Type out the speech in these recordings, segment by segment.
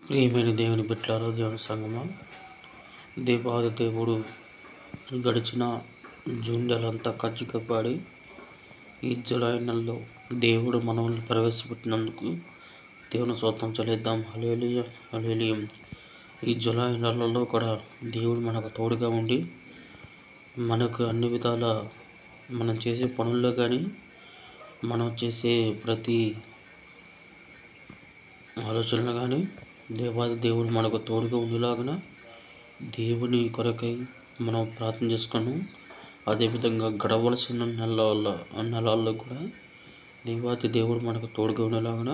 ప్రియమైన దేవుని బిడ్డలారా, దేవుని సంగమా, దేవాది దేవుడు గడిచిన జూన్ నెలంతా కాపాడి ఈ జూలై నెలలో దేవుడు మనల్ని ప్రవేశపెట్టినందుకు దేవుని స్తోత్రం చెల్లిద్దాం. హల్లెలూయా, హల్లెలూయా. ఈ జూలై నెలలో కూడా దేవుడు మనకు తోడుగా ఉండి మనకు అన్ని విధాల మనం చేసే పనుల్లో కానీ మనం చేసే ప్రతి ఆలోచనలు కానీ దేవాది దేవుడు మనకు తోడుగా ఉండేలాగున దేవుని కొరకై మనం ప్రార్థన చేసుకున్నాం. అదేవిధంగా గడవలసిన నెలల్లో కూడా దేవాది దేవుడు మనకు తోడుగా ఉండేలాగున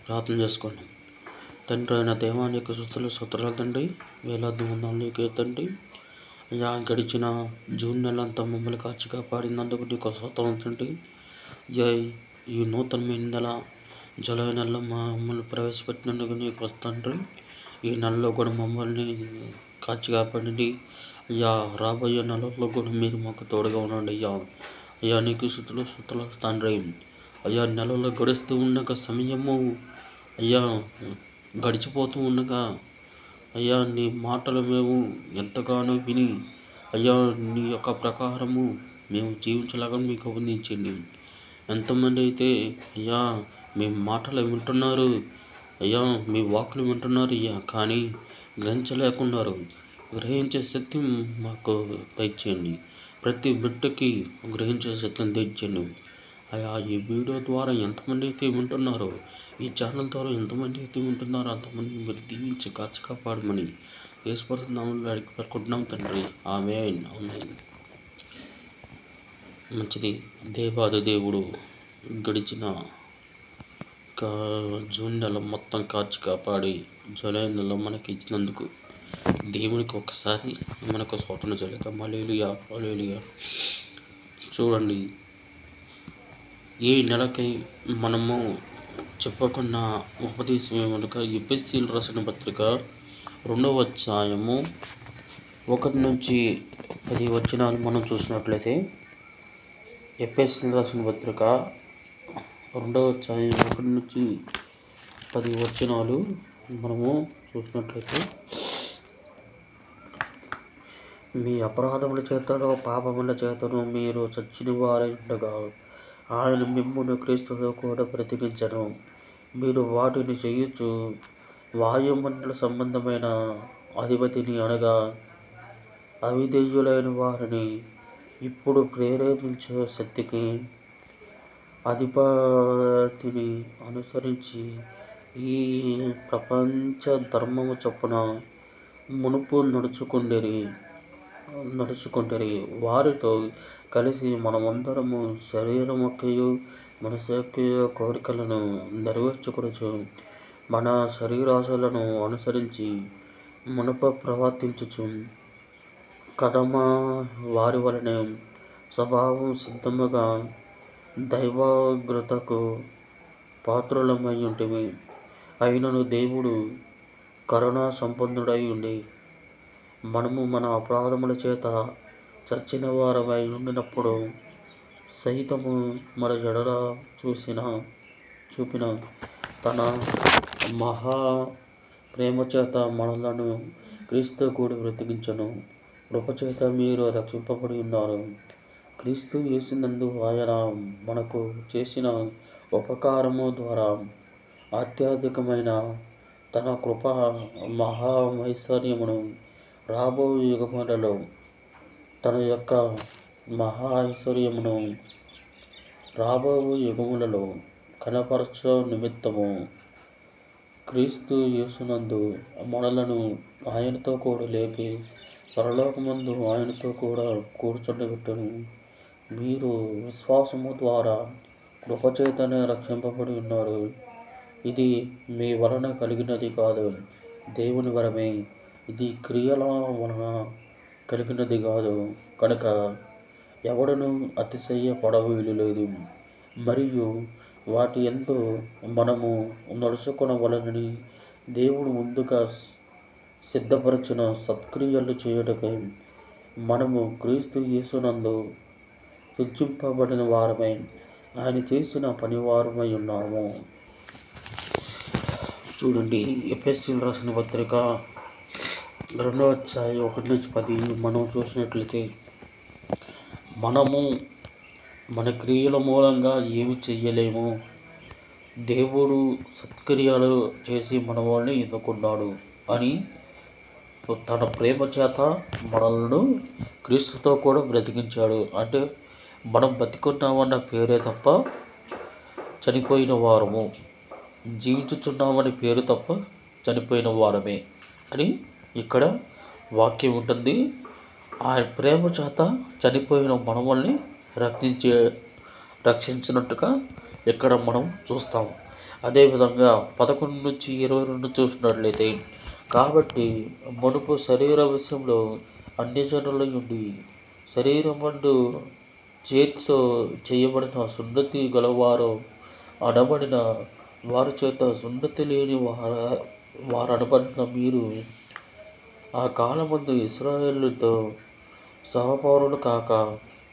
ప్రార్థన చేసుకున్నాం. తండ్రి అయిన దేవాని యొక్క స్తుతులు తండ్రి, వేలాది వందలు తండ్రి. అయ్యా, గడిచిన జూన్ నెలంతా మమ్మల్ని కాచి కాపాడినందుకు నీకు స్తోత్రం తండ్రి. ఈ నూతనమైన నెల జూలై నెలలో మమ్మల్ని ప్రవేశపెట్టినందుకు నీకు తండ్రి. ఈ నెలలో కూడా మమ్మల్ని కాచి కాపాడండి అయ్యా. రాబోయే నెలలో కూడా మీరు మాకు తోడుగా ఉండండి అయ్యా. అయ్యా, నీకు స్తుతులు తండ్రి. అయ్యా, నెలలో గడుస్తూ ఉండగా సమయము అయ్యా గడిచిపోతూ ఉండగా అయ్యా నీ మాటలు మేము ఎంతగానో విని అయ్యా నీ యొక్క ప్రకారము మేము జీవించలాగా మీకు అందించండి. ఎంతమంది అయితే అయ్యా మీ మాటలు వింటున్నారు అయ్యా, మీ వాక్కులు వింటున్నారు అయ్యా, కానీ గ్రహించలేకున్నారు. గ్రహించే శక్తి మాకు దయచేయండి. ప్రతి బిడ్డకి గ్రహించే శక్తిని తెచ్చండి అయ్యా. ఈ వీడియో ద్వారా ఎంతమంది అయితే వింటున్నారో, ఈ ఛానల్ ద్వారా ఎంతమంది అయితే వింటున్నారో అంతమంది మీరు దీవించి కాచి కాపాడమని యేసునామములో అడిగి పెట్టుకుంటున్నాం తండ్రి. ఆమేన్. మంచిది. దేవాది దేవుడు గడిచిన జూన్ నెల మొత్తం కాచి కాపాడి జూలై నెలలో మనకి ఇచ్చినందుకు దేవునికి ఒకసారి మనకు స్తోత్రం చెల్లిద్దాం. హల్లెలూయా, హల్లెలూయా. చూడండి, ఈ నెలకై మనము చెప్పకున్న ఉపదేశం ఏమనగా ఎఫెసీయులకు రాసిన పత్రిక 2వ అధ్యాయము 1 నుంచి 10 వచనాలు మనం చూసినట్లయితే, ఎఫెసీయులకు రాసిన పత్రిక 2వ అధ్యాయం 1 నుంచి 10 వచనాలు మనము చూసినట్లయితే, మీ అపరాధముల చేతను పాపముల చేతను మీరు చచ్చిన వారై ఉండగా ఆయన మిమ్మును క్రీస్తుతో కూడా బ్రతికించను. మీరు వాటిని చేయొచ్చు వాయుమండల సంబంధమైన అధిపతిని అనగా అవిధేయులైన వారిని ఇప్పుడు ప్రేరేపించే శక్తికి అధిపతిని అనుసరించి ఈ ప్రపంచ ధర్మము చొప్పున మునుపు నడుచుకుంటారు. వారితో కలిసి మనమందరము శరీరమొక్కయు మనసు కోరికలను నెరవేర్చుకొనుచు మన శరీరాశలను అనుసరించి మునుపు ప్రవర్తించుచు కదమ వారి వలనే స్వభావం సిద్ధముగా దైవగ్రతకు పాత్రులమై ఉంటిమి. అయినను దేవుడు కరుణా సంపన్నుడై ఉండి మనము మన అపరాధముల చేత చచ్చిన వారమై ఉండినప్పుడు సైతము మన ఎడల చూపిన తన మహా ప్రేమ చేత మనలను క్రీస్తు కూడా బ్రతికించను. కృపచేత మీరు రక్షింపబడి ఉన్నారు. క్రీస్తు యేసునందు ఆయన మనకు చేసిన ఉపకారము ద్వారా అత్యధికమైన తన కృప మహాఐశ్వర్యమును రాబో యుగములలో తన యొక్క రాబో యుగములలో కనపరచ నిమిత్తము క్రీస్తు యేసునందు మనలను ఆయనతో కూడా లేపి పరలోకమందు ఆయనతో కూడా కూర్చుండబెట్టును. మీరు విశ్వాసము ద్వారా కృపచేతనే రక్షింపబడి ఉన్నారు. ఇది మీ వలన కలిగినది కాదు, దేవుని వరమే. ఇది క్రియల వలన కలిగినది కాదు, కనుక ఎవడను అతిశయపడవీలు లేదు. మరియు వాటి యందు మనము నడుచుకొనవలెనని దేవుడు ముందుగా సిద్ధపరచిన సత్క్రియలు చేయుటకై మనము క్రీస్తు యేసునందు సృజింపబడిన వారమై ఆయన చేసిన పనివారమై ఉన్నాము. చూడండి, ఎఫెసీయులకు రాసిన పత్రిక 2వ అధ్యాయం 1-10 మనం చూసినట్లయితే, మనము మన క్రియల మూలంగా ఏమి చెయ్యలేము, దేవుడు సత్క్రియలు చేసి మన వాళ్ళని ఎన్నుకున్నాడు అని తన ప్రేమ చేత మనల్ని క్రీస్తుతో కూడా బ్రతికించాడు. అంటే మనం బతికున్నామన్న పేరే తప్ప చనిపోయిన వారము, జీవించుచున్నామని పేరు తప్ప చనిపోయిన వారమే అని ఇక్కడ వాక్యం ఉంటుంది. ఆయన ప్రేమ చేత చనిపోయిన మనల్ని రక్షించినట్టుగా ఇక్కడ మనం చూస్తాం. అదేవిధంగా 11-22 చూసినట్లయితే, కాబట్టి మునుపు శరీర విషయంలో అన్యజనుల నుండి శరీరమందు చేతితో చేయబడిన సున్నతి గలవారు అనబడిన వారి చేత సున్నతి లేని వారు అనబడిన మీరు ఆ కాలమందు ఇశ్రాయేలుతో సహపౌరులు కాక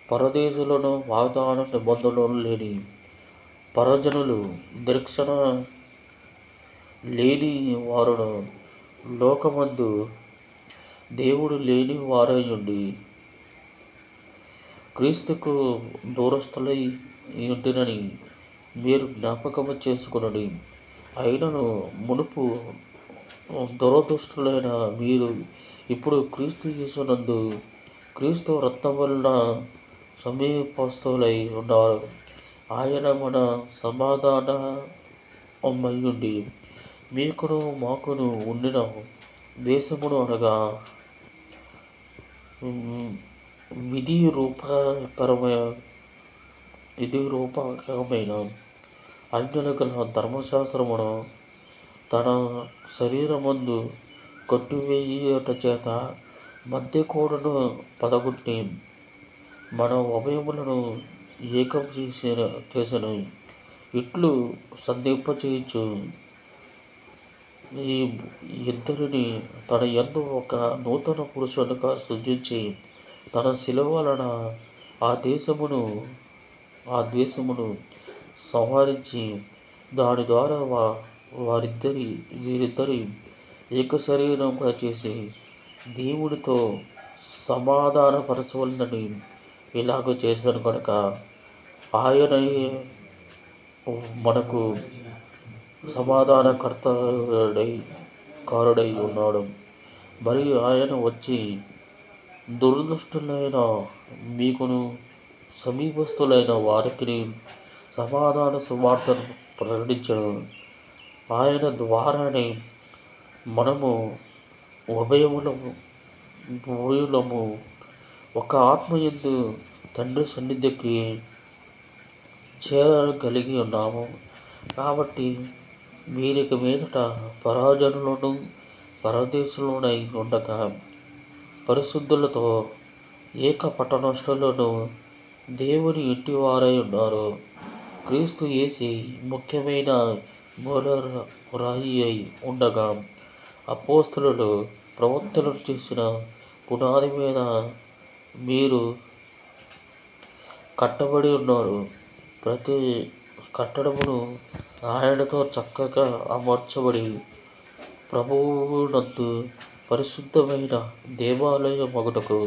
పరదేశులను వాగ్దాన నిబంధనలు లేని పరజనులు నిరీక్షణ లేని వారును లోకమందు దేవుడు లేని వారై ఉండి క్రీస్తుకు దూరస్థులై ఉంటునని మీరు జ్ఞాపకము చేసుకునడి. అయినను మునుపు దురదృష్టులైన మీరు ఇప్పుడు క్రీస్తు యేసునందు క్రీస్తు రక్తం వలన సమీపస్తులై ఉన్నారు. ఆయన మన సమాధానమయ్యుండి మీకును మాకును ఉండిన దేశమును అనగా విధి రూపకమైన ఆజ్ఞలు గల ధర్మశాస్త్రమును తన శరీరమందు కొట్టివేయుట చేత మధ్యకోడును పదగొట్టి మన ఉభయములను ఏకం చేసెను. ఇట్లు సంధింపచేయచ్చు ఈ ఇద్దరిని తన యందు ఒక నూతన పురుషునిగా సృజించి తన శిలువ వలన ఆ ద్వేషమును సంహరించి దాని ద్వారా వీరిద్దరి ఏక శరీరంగా చేసి దేవుడితో సమాధానపరచవలనని ఇలాగ చేశాను కనుక ఆయన మనకు సమాధానకర్తడై ఉన్నాడు. మరియు ఆయన వచ్చి దురదృష్టులైన మీకును సమీపస్తులైన వారికి సమాధాన సువార్తను ప్రకటించను. ఆయన ద్వారానే మనము ఉభయములము ఒక ఆత్మయందు తండ్రి సన్నిధికి చేరగలిగి ఉన్నాము. కాబట్టి వీరిక మీదట పరాజనులను పరదేశులనై ఉండగా పరిశుద్ధులతో ఏక పట్టణస్థులను దేవుని ఇంటివారై ఉన్నారు. క్రీస్తు యేసు ముఖ్యమైన మూలరాయి అయి ఉండగా అపోస్తలులు ప్రవక్తలు చేసిన పునాది మీద మీరు కట్టబడి ఉన్నారు. ప్రతి కట్టడమును ఆయనతో చక్కగా అమర్చబడి ప్రభువునందు పరిశుద్ధమైన దేవాలయం ఒకటకు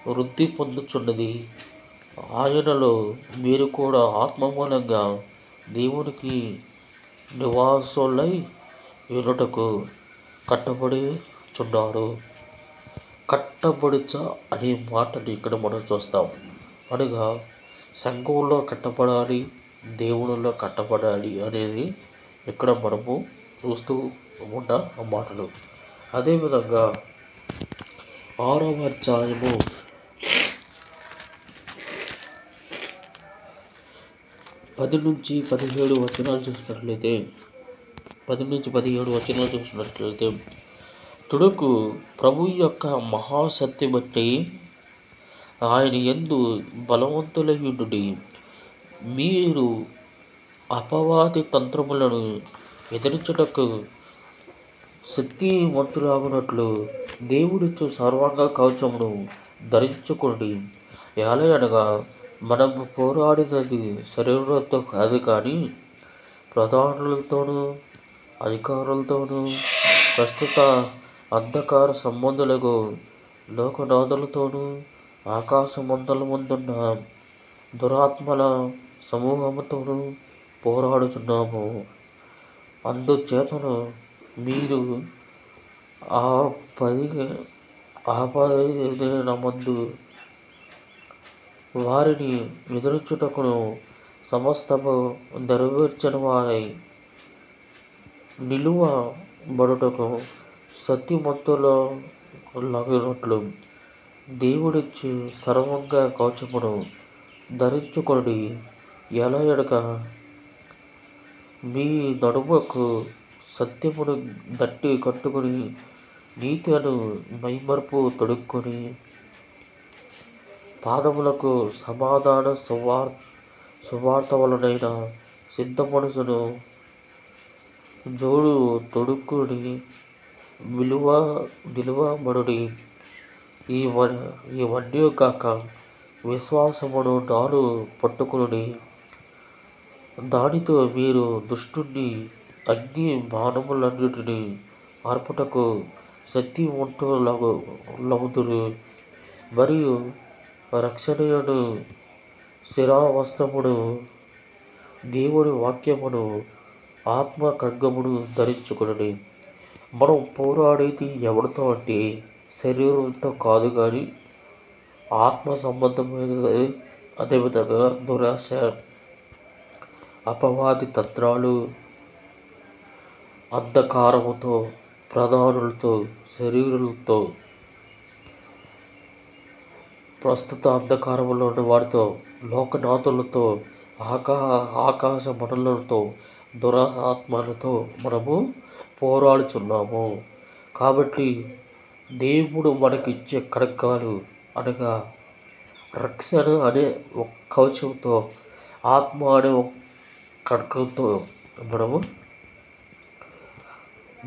వృద్ధి పొందుచున్నది. ఆయనలో మీరు కూడా ఆత్మ మూలంగా దేవునికి నివాసులై ఉండుటకు కట్టబడుచున్నారు. కట్టబడుచ అనే మాటని ఇక్కడ మనం చూస్తాం. అనగా సంఘంలో కట్టబడాలి, దేవునిలో కట్టబడాలి అనేది ఇక్కడ మనము చూస్తూ ఉన్న మాటలు. అదేవిధంగా 6వ అధ్యాయము 10-17 వచనాలు చూసినట్లయితే 10-17 వచనాలు చూసినట్లయితే, తుడుకు ప్రభు యొక్క మహాశక్తి బట్టి ఆయన యందు బలవంతులై ఉండుడి. మీరు అపవాది తంత్రములను ఎదిరించుటకు శక్తివంతులాగునట్లు దేవుడిచ్చు సర్వాంగ కవచమును ధరించుకోండి. ఏలయనగా మనము పోరాడినది శరీరంతో కాదు కానీ ప్రధానులతోనూ అధికారులతోనూ ప్రస్తుత అంధకార సంబంధులకు లోకనాథులతోనూ ఆకాశమండలం ముందున్న దురాత్మల సమూహముతోనూ పోరాడుచున్నాము. అందుచేతను మీరు ఆ పదిహేనమందు వారిని ఎదుర్చుటకును సమస్తము నెరవేర్చిన వారై నిలువబడుటకు సత్యవంతులగునట్లు దేవుడిచ్చి సర్వాంగ కవచమును ధరించుకొనుడి. ఎలాగనగా మీ నడుముకు సత్యమును దట్టి కట్టుకొని నీతి అను మైమరుపు తొడుక్కొని పాదములకు సమాధాన సువార్త వలనైన సిద్ధ మనసును జోడు తొడుక్కుని నిలువబడుడి. ఇవన్నీ కాక విశ్వాసమును నాలు పట్టుకుని దానితో మీరు దుష్టుని అగ్ని బాణములన్నిటిని ఆర్పుటకు శక్తివంతులగుదురు. మరియు రక్షణయను శిరావస్త్రమును దేవుని వాక్యమును ఆత్మ ఖడ్గమును ధరించుకుని మనం పోరాడేది ఎవరితో అంటే శరీరంతో కాదు కానీ ఆత్మ సంబంధమైనది. అదేవిధంగా దురాశ, అపవాది తంత్రాలు, అంధకారముతో, ప్రధానులతో, శరీరులతో, ప్రస్తుత అంధకారంలో ఉన్న వారితో, లోకనాథులతో, ఆకాశ మండలతో, దురాత్మలతో మనము పోరాడుచున్నాము. కాబట్టి దేవుడు మనకిచ్చే ఖడ్గాలు అనగా రక్షణ అనే ఒక కవచంతో, ఆత్మ అనే ఒక ఖడ్గంతో మనము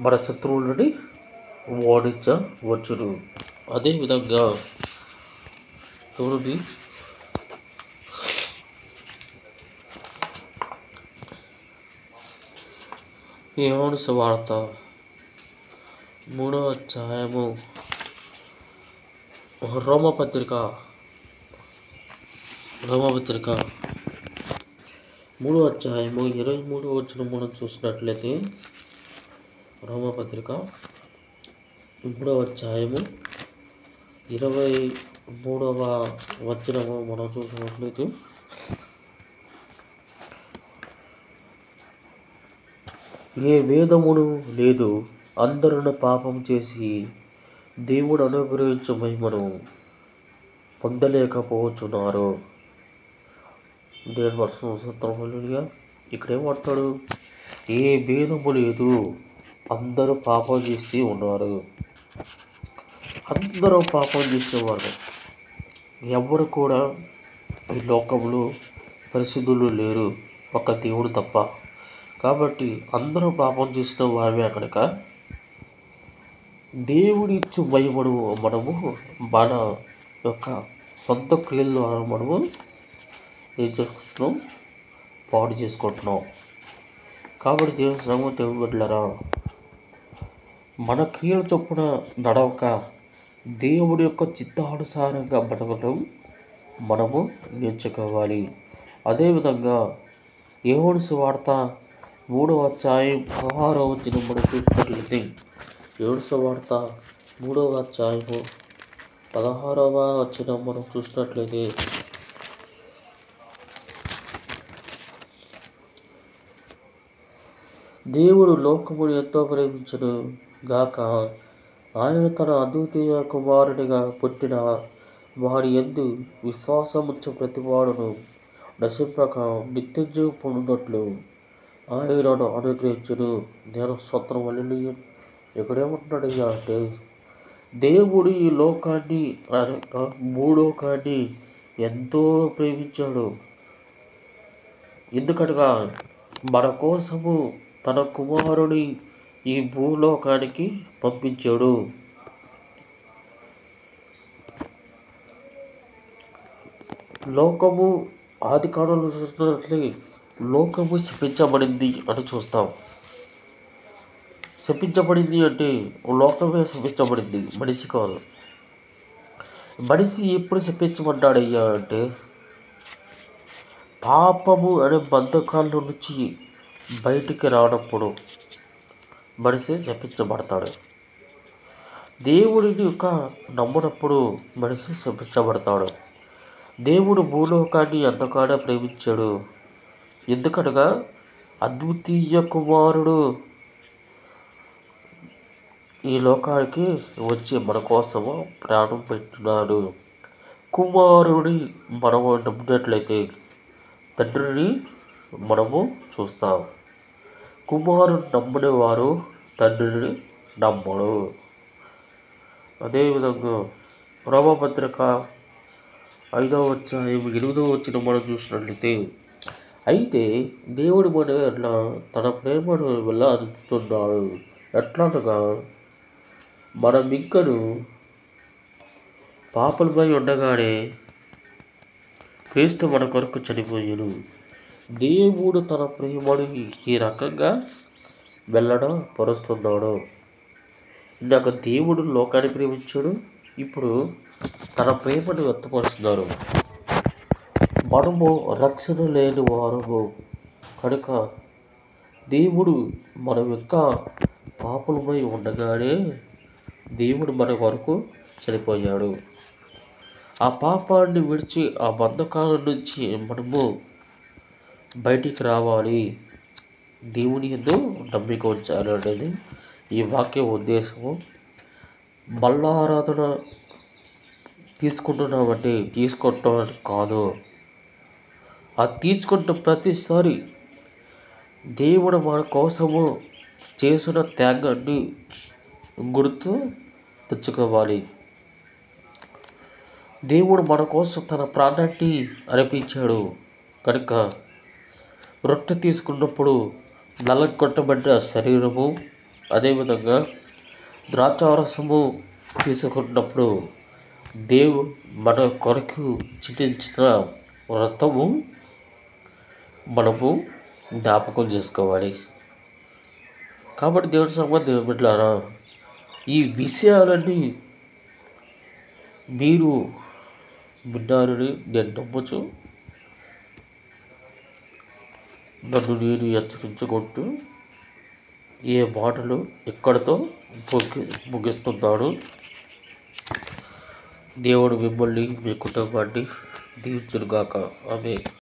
మన శత్రువులని ఓడించవచ్చును. అదేవిధంగా చూడండి, యోహాను సువార్త 3వ అధ్యాయము, రోమపత్రిక 3వ అధ్యాయము 23వ వచనం మనం చూసినట్లయితే, రోమపత్రిక 3వ అధ్యాయము 23వ వచనము మనం చూసినట్లయితే, ఏ వేదమును లేదు, అందరూ పాపం చేసి దేవుడు అనుగ్రహించు మహిమను పొందలేకపోతున్నారు. దేని వర్షం సూత్రంగా ఇక్కడ ఏమంటాడు? ఏ భేదము లేదు, అందరూ పాపం చేసి ఉన్నారు. అందరూ పాపం చేసేవారు. ఎవరు కూడా ఈ లోకంలో పరిశుద్ధులు లేరు, ఒక దేవుడు తప్ప. కాబట్టి అందరూ పాపం చేసిన వారివే కనుక దేవుడిచ్చు మహిమను మనము మన యొక్క సొంత క్రియల ద్వారా మనము ఏం చేసుకుంటున్నాం? పాడు చేసుకుంటున్నాం. కాబట్టి దేవుని బిడ్డలారా, మన క్రియల చొప్పున నడవక దేవుడి యొక్క చిత్తానుసారంగా బతకడం మనము నేర్చుకోవాలి. అదేవిధంగా యోహాను సువార్త 3వ అధ్యాయం 16వ వచనం మనం చూసినట్లయితే, యోహాను సువార్త 3వ అధ్యాయము 16వ వచనం మనం చూసినట్లయితే, దేవుడు లోకమును ఎంతో ప్రేమించును గాక, ఆయన తన అద్వితీయ కుమారునిగా పుట్టిన వారి యందు విశ్వాసముంచు ప్రతివాడును నశింపక నిత్యజీవం పొందినట్లు ఆయనను అనుగ్రహించును. నేను స్వతంత్రం వల్ల ఎక్కడేమంటున్నాడయ్యా అంటే, దేవుడు ఈ లోకాన్ని భూలోకాన్ని ఎంతో ప్రేమించాడు. ఎందుకనగా మన కోసము తన కుమారుని ఈ భూలోకానికి పంపించాడు. లోకము ఆది కాలంలో చూసినట్లే లోకము శపించబడింది అని చూస్తాం. శపించబడింది అంటే లోకమే శపించబడింది, మనిషి కాదు. మనిషి ఎప్పుడు శపించబడ్డాడయ్యా అంటే పాపము అనే బంధకాల నుంచి బయటికి రానప్పుడు మనిషి శపించబడతాడు. దేవుడిని యొక్క నమ్మునప్పుడు మనిషి శపించబడతాడు. దేవుడు భూలోకాన్ని ఎంతగానో ప్రేమించాడు. ఎందుకనగా అద్వితీయ కుమారుడు ఈ లోకానికి వచ్చి మన కోసము ప్రాణం పెట్టినాడు. కుమారుని మనము నమ్మినట్లయితే తండ్రిని మనము చూస్తాం. కుమారుని నమ్మని వారు తండ్రిని నమ్మడు. అదేవిధంగా రోమపత్రిక 5వ అధ్యాయం 8వ వచనం మనం చూసినట్లయితే, అయితే దేవుడు మన ఎట్లా తన ప్రేమను వెల్లడిస్తున్నాడు. ఎట్లనగా మనం ఇంకను పాపలపై ఉండగానే క్రీస్తు మన కొరకు చనిపోయాడు. దేవుడు తన ప్రేమను ఈ రకంగా వెల్లడపరుస్తున్నాడు. ఇందాక దేవుడు లోకాన్ని ప్రేమించాడు, ఇప్పుడు తన ప్రేమను వ్యక్తపరుస్తున్నారు. మనము రక్షణ లేని వారము కనుక దేవుడు మనం ఇంకా పాపలమై ఉండగానే దేవుడు మన వరకు చనిపోయాడు. ఆ పాపాన్ని విడిచి ఆ బంధకాల నుంచి మనము బయటికి రావాలి, దేవుని యందు నమ్మిక ఉంచాలి అనేది ఈ వాక్య ఉద్దేశము. బల్లారాధన తీసుకుంటున్నామంటే తీసుకోవటం కాదు, ఆ తీసుకుంటున్న ప్రతిసారి దేవుడు మన కోసము చేసిన త్యాగాన్ని గుర్తు తెచ్చుకోవాలి. దేవుడు మన కోసం తన ప్రాణాన్ని అర్పించాడు కనుక రొట్టె తీసుకున్నప్పుడు నల్లగొట్టబడ్డ శరీరము, అదేవిధంగా ద్రాక్షారసము తీసుకున్నప్పుడు దేవుడు మన కొరకు చింతించిన రక్తము మనము జ్ఞాపకం చేసుకోవాలి. కాబట్టి దేవుడి సంబంధం బిడ్డలారా, ఈ విషయాలన్నీ మీరు విన్నారని నేను నమ్మచ్చు. నన్ను నేను హెచ్చరించుకుంటూ ఏ మాటలు ఎక్కడితో ముగిస్తున్నాడు. దేవుడు మిమ్మల్ని మీ కుటుంబాన్ని దీవించునుగాక. ఆమేన్.